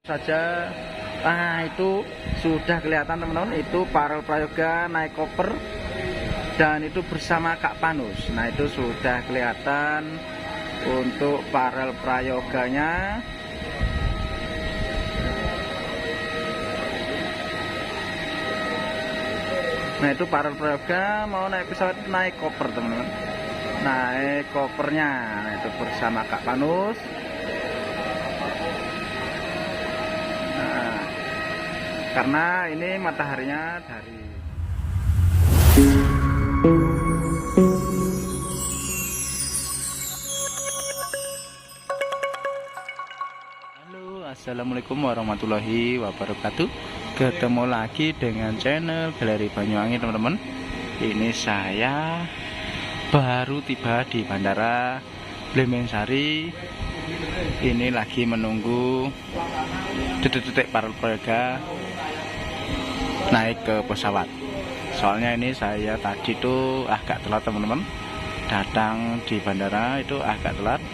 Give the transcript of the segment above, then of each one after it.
saja. Nah, itu sudah kelihatan teman-teman, itu Farel Prayoga naik koper dan itu bersama Kak Panus. Nah, itu sudah kelihatan untuk Farel Prayoganya. Nah, itu Farel Prayoga mau naik pesawat, naik koper teman-teman, naik kopernya. Nah, itu bersama Kak Panus. Nah, karena ini mataharinya dari Assalamualaikum warahmatullahi wabarakatuh. Ketemu lagi dengan channel Galeri Banyuwangi teman-teman. Ini saya baru tiba di Bandara Blemensari. Ini lagi menunggu detik-detik Farel Prayoga naik ke pesawat. Soalnya ini saya tadi tuh agak telat teman-teman, datang di bandara itu agak telat.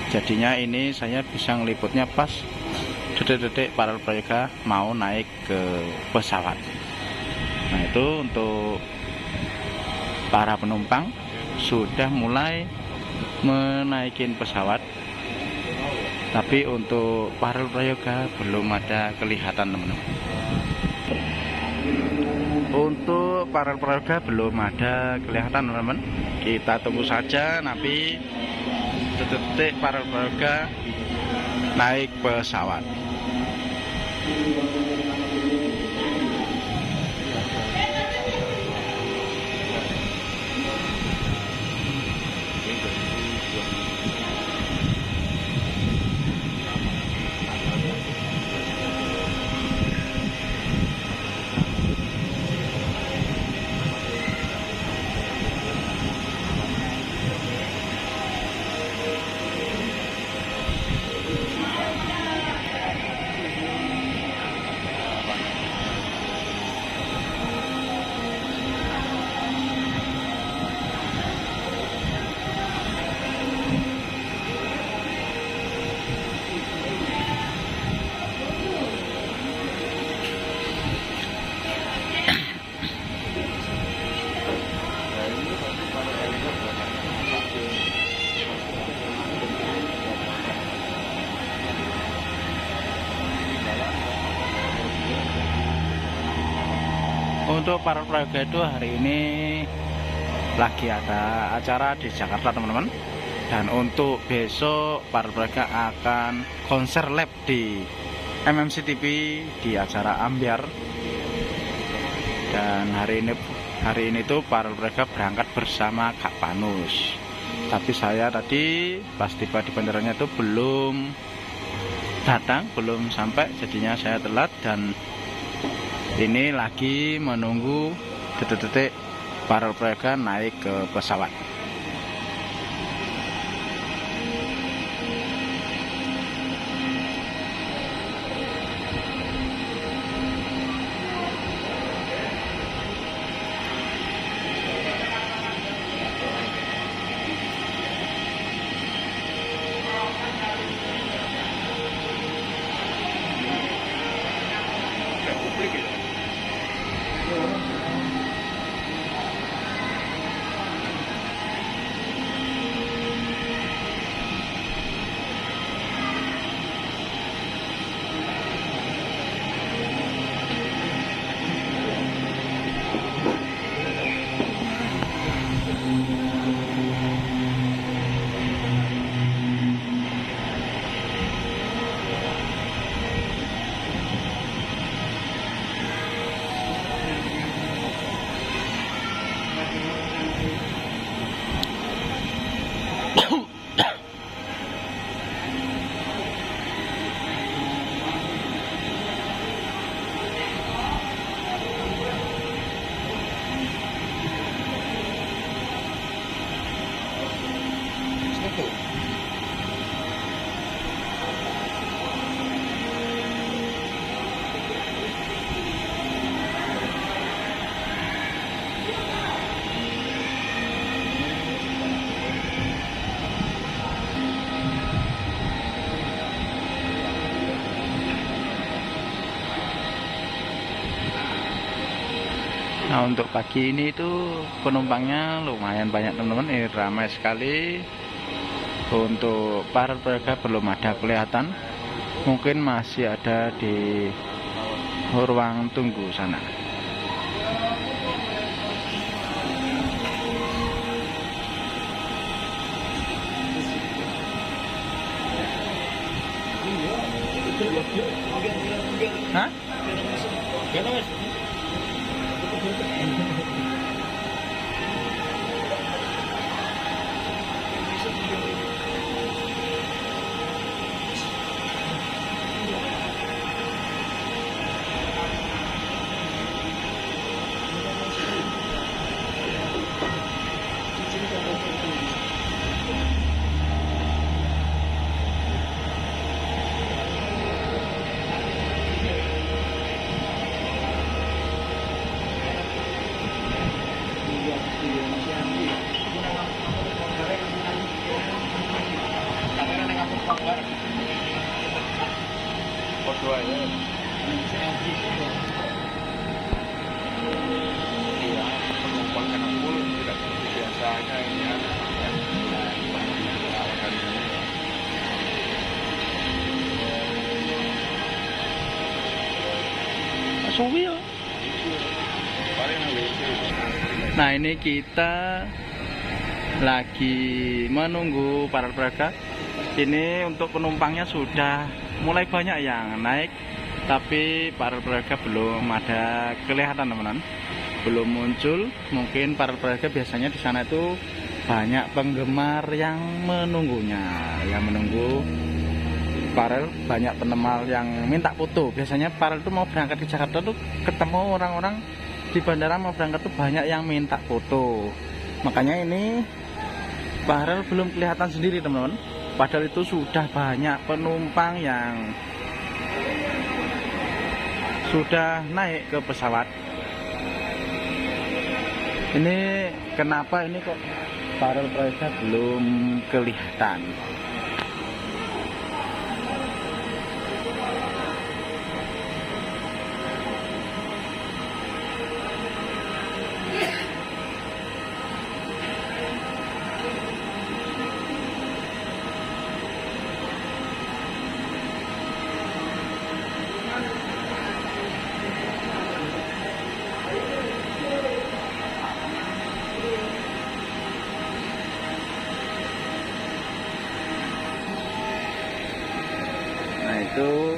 Jadinya ini saya bisa ngeliputnya pas detik-detik Farel Prayoga mau naik ke pesawat. Nah, itu untuk para penumpang sudah mulai menaikin pesawat, tapi untuk Farel Prayoga belum ada kelihatan teman-teman. Untuk Farel Prayoga belum ada kelihatan teman-teman. Kita tunggu saja nanti detik-detik Farel Prayoga naik pesawat. Untuk Farel Prayoga itu hari ini lagi ada acara di Jakarta teman-teman. Dan untuk besok Farel Prayoga akan konser live di MMC TV di acara Ambiar. Dan hari ini tuh Farel Prayoga berangkat bersama Kak Panus. Tapi saya tadi pas tiba di bandaranya itu belum datang, belum sampai, jadinya saya telat. Dan ini lagi menunggu detik-detik Farel Prayoga naik ke pesawat. Nah, untuk pagi ini itu penumpangnya lumayan banyak teman-teman, ini ramai sekali. Untuk para pedagang belum ada kelihatan, mungkin masih ada di ruang tunggu sana. Hah? Iya, penumpang karena full tidak seperti biasanya ini ya. Suwi ya. Nah, ini kita lagi menunggu para pedagang. Ini untuk penumpangnya sudah mulai banyak yang naik, tapi para pedagang belum ada kelihatan teman-teman, belum muncul. Mungkin para pedagang biasanya di sana itu banyak penggemar yang menunggunya, yang menunggu Farel. Banyak penemal yang minta foto. Biasanya Farel itu mau berangkat ke Jakarta tuh ketemu orang-orang di bandara mau berangkat tuh banyak yang minta foto. Makanya ini Farel belum kelihatan sendiri teman-teman. Padahal itu sudah banyak penumpang yang sudah naik ke pesawat. Ini kenapa ini kok Farel Prayoga belum kelihatan? Itu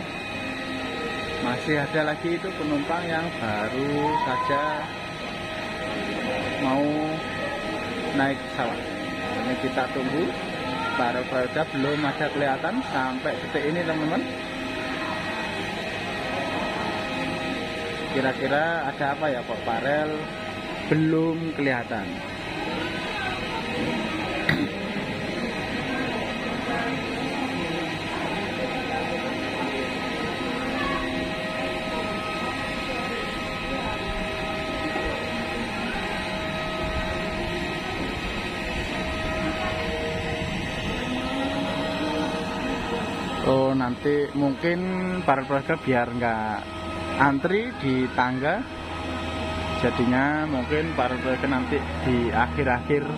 masih ada lagi itu penumpang yang baru saja mau naik pesawat. Ini kita tunggu. Para pedagang belum ada kelihatan sampai detik ini teman-teman. Kira-kira ada apa ya kok Farel belum kelihatan? Oh, nanti mungkin para pedagang biar nggak antri di tangga, jadinya mungkin para pedagang nanti di akhir-akhir,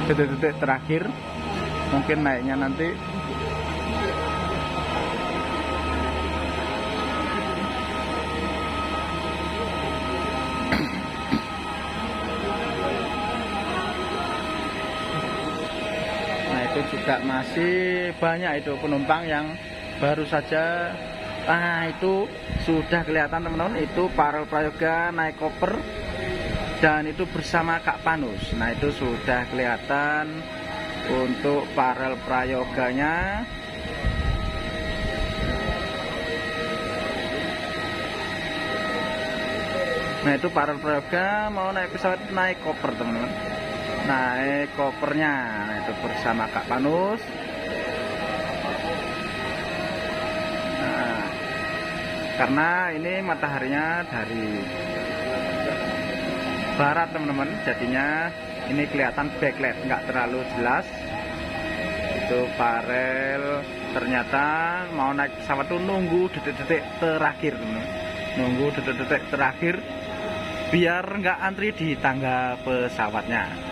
detik-detik terakhir mungkin naiknya nanti. Juga masih banyak itu penumpang yang baru saja itu sudah kelihatan teman-teman, itu Farel Prayoga naik koper dan itu bersama Kak Panus. Nah, itu sudah kelihatan untuk Farel Prayoganya. Nah, itu Farel Prayoga mau naik pesawat, naik koper teman-teman, naik kopernya. Nah, itu bersama Kak Panus. Nah, karena ini mataharinya dari barat teman-teman, jadinya ini kelihatan backlight, nggak terlalu jelas. Itu Farel ternyata mau naik pesawat tuh nunggu detik-detik terakhir teman-teman. nunggu detik-detik terakhir biar nggak antri di tangga pesawatnya.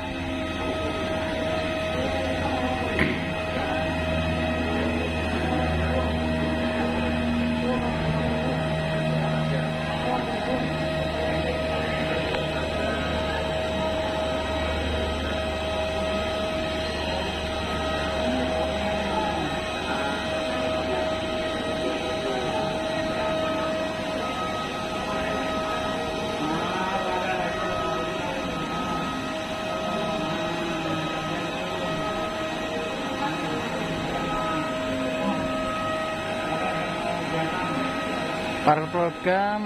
Para keluarga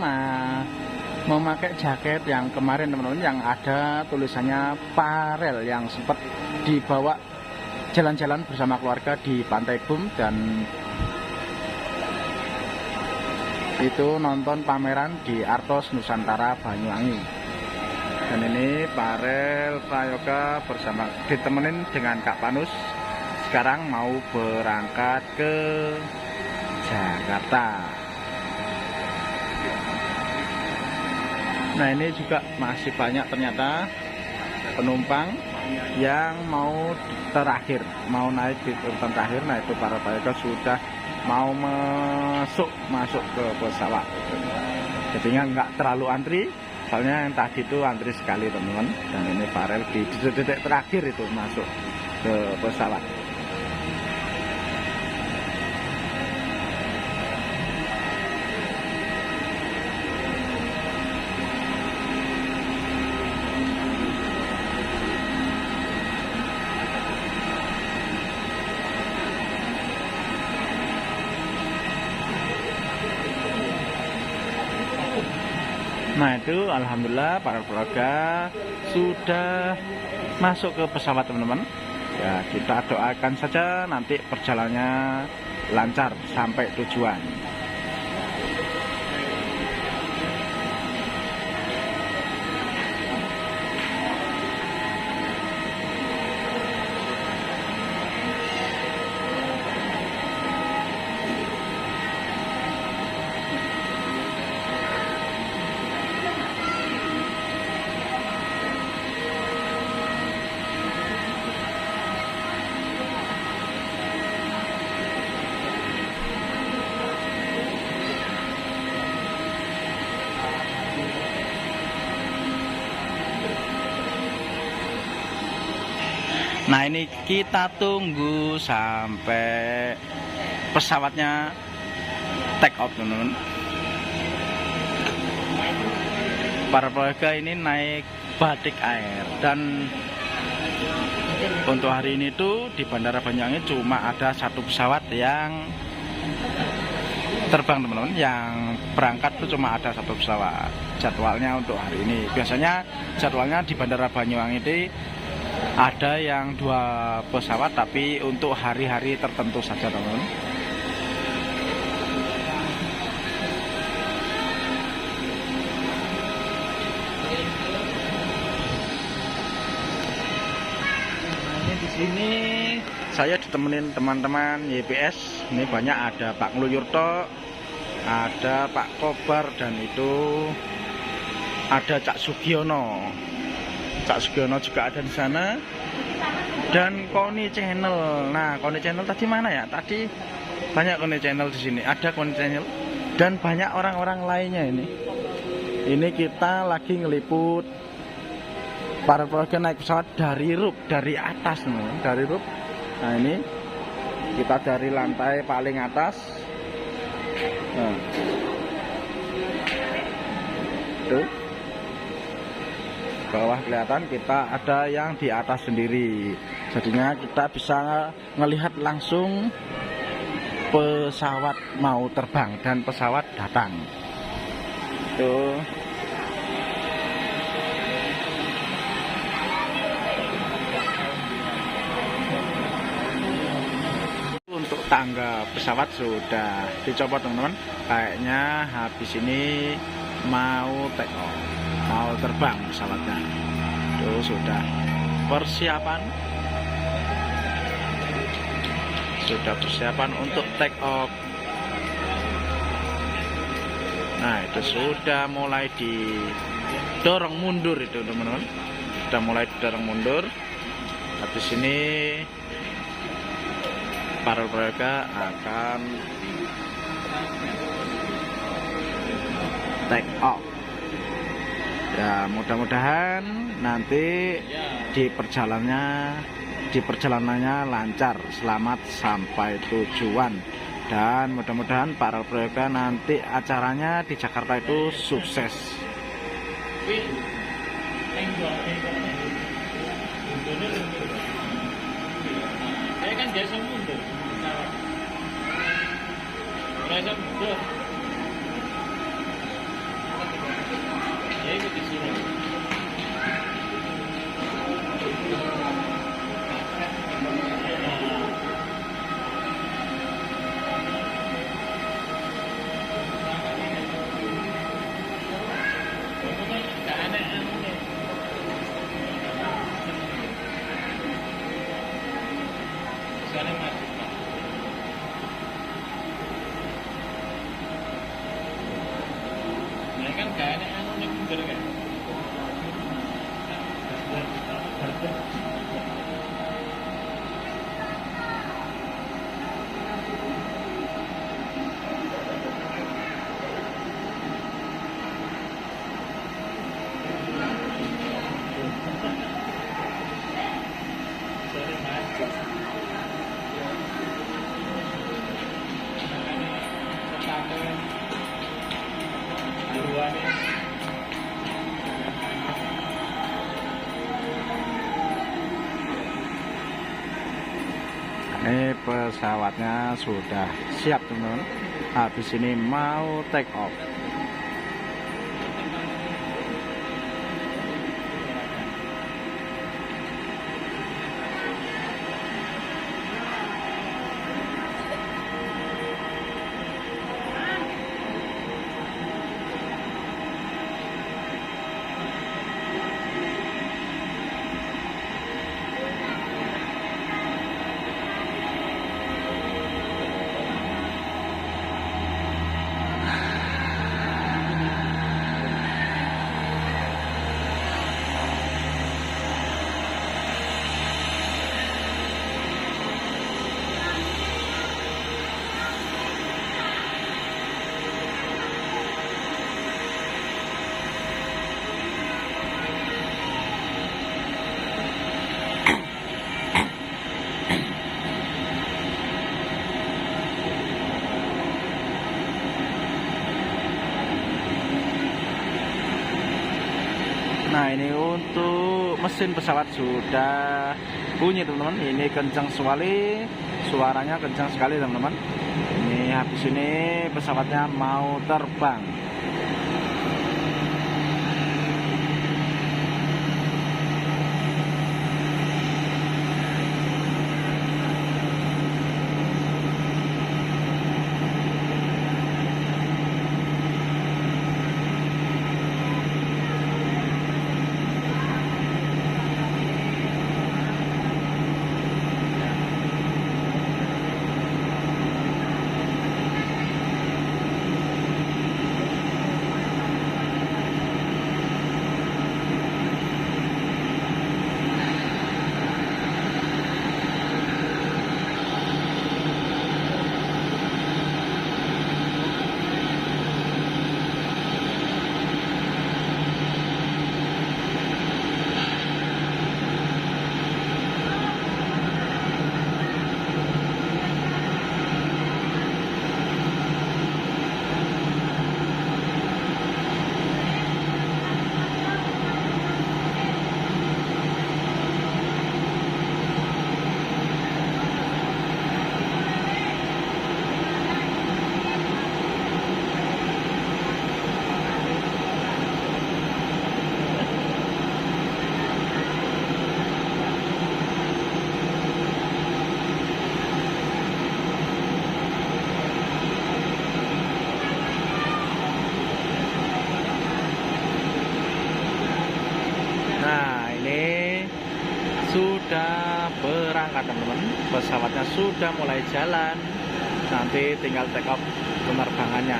memakai jaket yang kemarin teman-teman yang ada tulisannya Parel yang sempat dibawa jalan-jalan bersama keluarga di Pantai Bum, dan itu nonton pameran di Artos Nusantara Banyuwangi. Dan ini Parel Prayoga bersama ditemenin dengan Kak Panus sekarang mau berangkat ke Jakarta. Nah, ini juga masih banyak ternyata penumpang yang mau terakhir, mau naik di urutan terakhir. Nah, itu para prayoga sudah mau masuk ke pesawat. Jadinya nggak terlalu antri, soalnya yang tadi itu antri sekali teman-teman. Dan ini Parel di detik terakhir itu masuk ke pesawat. Nah, itu alhamdulillah para keluarga sudah masuk ke pesawat teman-teman. Ya, kita doakan saja nanti perjalanannya lancar sampai tujuan. Nah, ini kita tunggu sampai pesawatnya take off teman-teman. Para keluarga ini naik Batik Air, dan untuk hari ini tuh di Bandara Banyuwangi cuma ada satu pesawat yang terbang teman-teman. Yang berangkat tuh cuma ada satu pesawat jadwalnya untuk hari ini. Biasanya jadwalnya di Bandara Banyuwangi itu ada yang 2 pesawat, tapi untuk hari-hari tertentu saja teman-teman. Di sini saya ditemenin teman-teman YPS. Ini banyak, ada Pak Ngluyurto, ada Pak Kobar, dan itu ada Cak Sugiono. Cak Sugiono juga ada di sana, dan Koni Channel. Nah, Koni Channel tadi mana ya? Tadi banyak Koni Channel di sini. Ada Koni Channel dan banyak orang-orang lainnya ini. Ini kita lagi ngeliput para keluarga naik pesawat dari roof, dari atas nih, dari roof. Nah, ini kita dari lantai paling atas. Nah, tuh bawah kelihatan, kita ada yang di atas sendiri, jadinya kita bisa melihat langsung pesawat mau terbang dan pesawat datang. Tuh. Untuk tangga pesawat sudah dicopot teman-teman, kayaknya habis ini mau take off, mau terbang pesawatnya. Tuh, sudah persiapan untuk take off. Nah, itu sudah mulai didorong mundur itu teman-teman. Sudah mulai didorong mundur. Habis ini para mereka akan take off. Ya, mudah-mudahan nanti di perjalanannya lancar, selamat sampai tujuan. Dan mudah-mudahan para mereka nanti acaranya di Jakarta itu sukses. Saya kan biasa mundur. Biasa mundur. Ya ikut disuruh. Sekarang maju Pak. Nah kan gak ada anu nih mundur kan. Sorry maju. Ini pesawatnya sudah siap teman-teman. Habis ini mau take off. Nah, ini untuk mesin pesawat sudah bunyi teman-teman. Ini kencang sekali, suaranya kencang sekali teman-teman. Ini habis ini pesawatnya mau terbang. sudah berangkat teman-teman, pesawatnya sudah mulai jalan, nanti tinggal take off penerbangannya.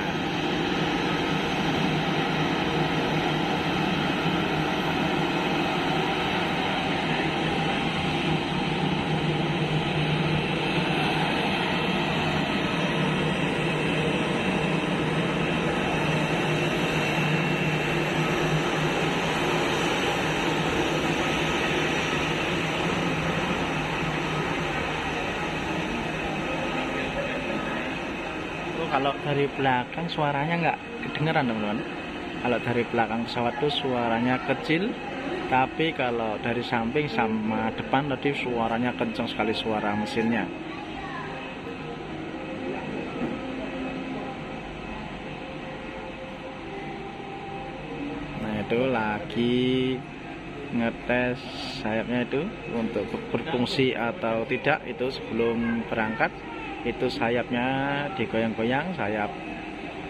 kalau dari belakang suaranya nggak kedengeran teman-teman. Kalau dari belakang pesawat tuh suaranya kecil, tapi kalau dari samping sama depan tadi suaranya kencang sekali suara mesinnya. Nah itu lagi ngetes sayapnya itu untuk berfungsi atau tidak. Itu sebelum berangkat itu sayapnya digoyang-goyang, sayap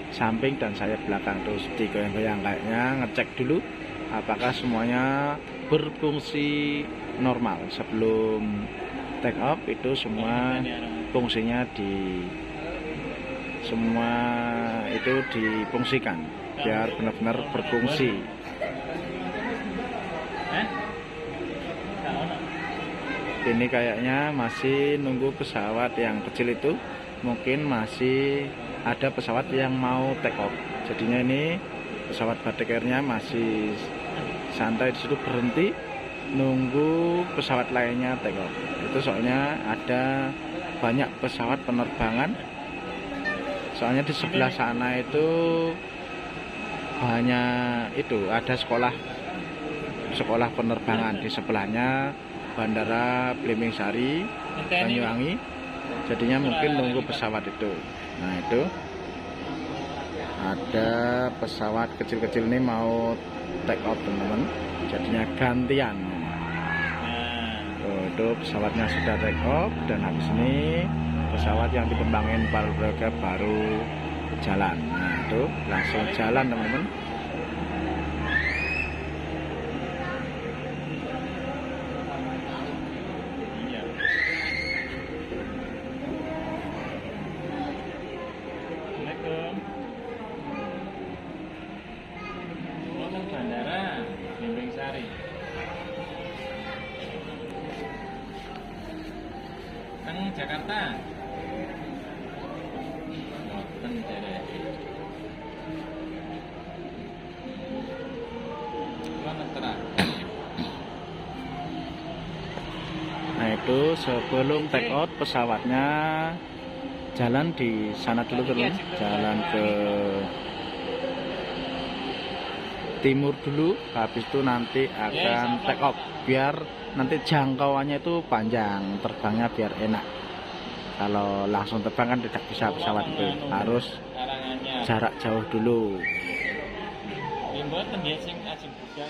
samping dan sayap belakang terus digoyang-goyang, kayaknya ngecek dulu apakah semuanya berfungsi normal. Sebelum take off itu semua fungsinya semua itu difungsikan biar benar-benar berfungsi. Ini kayaknya masih nunggu pesawat yang kecil itu, mungkin masih ada pesawat yang mau take off. Jadinya ini pesawat Batik Airnya masih santai di situ, berhenti nunggu pesawat lainnya take off. Itu soalnya ada banyak pesawat penerbangan. Soalnya di sebelah sana itu banyak itu ada sekolah penerbangan di sebelahnya. Bandara Blimbing Sari, Banyuwangi. Jadinya mungkin nunggu pesawat itu. Nah itu ada pesawat kecil-kecil ini mau take off teman-teman. Jadinya gantian. Tuh, itu pesawatnya sudah take off dan habis ini pesawat yang dikembangin Palbraka baru jalan. Nah itu langsung jalan teman-teman. Bandara Blimbing Sari. Kan Jakarta. Boten jare. Nah itu sebelum take out pesawatnya jalan di sana dulu teman, jalan ke timur dulu, habis itu nanti akan take off biar nanti jangkauannya itu panjang, terbangnya biar enak. Kalau langsung terbang kan tidak bisa pesawat itu, harus jarak jauh dulu. Mboten nggih sing ajeng budal.